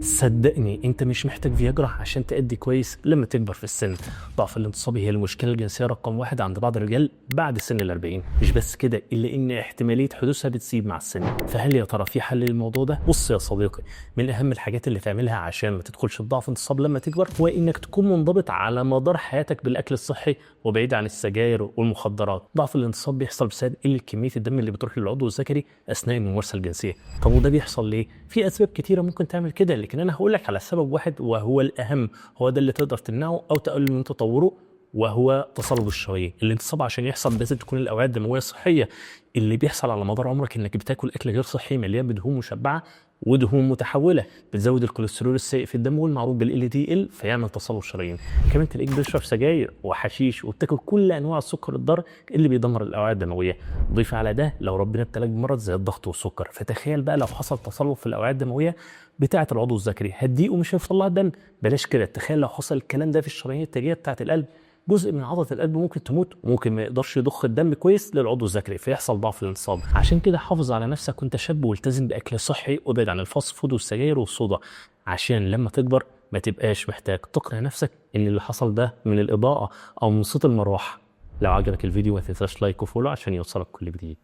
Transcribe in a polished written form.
صدقني انت مش محتاج فياجرا عشان تأدي كويس لما تكبر في السن. ضعف الانتصابي هي المشكله الجنسيه رقم واحد عند بعض الرجال بعد سن ال40. مش بس كده، الا ان احتماليه حدوثها بتزيد مع السن. فهل يا ترى في حل للموضوع ده؟ بص يا صديقي، من اهم الحاجات اللي تعملها عشان ما تدخلش في ضعف انتصاب لما تكبر هو انك تكون منضبط على مدار حياتك بالاكل الصحي وبعيد عن السجاير والمخدرات. ضعف الانتصاب بيحصل بسبب قله كميه الدم اللي بتروح للعضو الذكري اثناء الممارسه الجنسيه. طب وده بيحصل ليه؟ في اسباب كتيره ممكن تعمل كده، لكن انا هقول لك على سبب واحد وهو الاهم، هو ده اللي تقدر تمنعه او تقلل من تطوره، وهو تصلب الشرايين. الانتصاب عشان يحصل لازم تكون الاوعيه الدمويه صحيه. اللي بيحصل على مدار عمرك انك بتاكل اكل غير صحي مليان بدهون مشبعه ودهون متحوله بتزود الكوليسترول السيء في الدم والمعروف بالال دي ال، فيعمل تصلب شرايين. كمان تلاقيك بتشرب سجاير وحشيش وبتاكل كل انواع السكر الضار اللي بيدمر الاوعيه الدمويه. ضيف على ده لو ربنا ابتلاك بمرض زي الضغط والسكر، فتخيل بقى لو حصل تصلب في الاوعيه الدمويه بتاعه العضو الذكري، هتضيق ومش هيطلع دم. بلاش كده، تخيل لو حصل الكلام ده في الشرايين التاجيه بتاعه القلب، جزء من عضله القلب ممكن تموت وممكن ما يقدرش يضخ الدم كويس للعضو الذكري فيحصل ضعف الانتصاب. عشان كده حافظ على نفسك وانت شاب والتزم باكل صحي وابعد عن الفاست فود والسجاير والصودا، عشان لما تكبر ما تبقاش محتاج تقنع نفسك ان اللي حصل ده من الاضاءه او من صوت المروحه. لو عجبك الفيديو ما تنساش لايك وفولو عشان يوصلك كل جديد.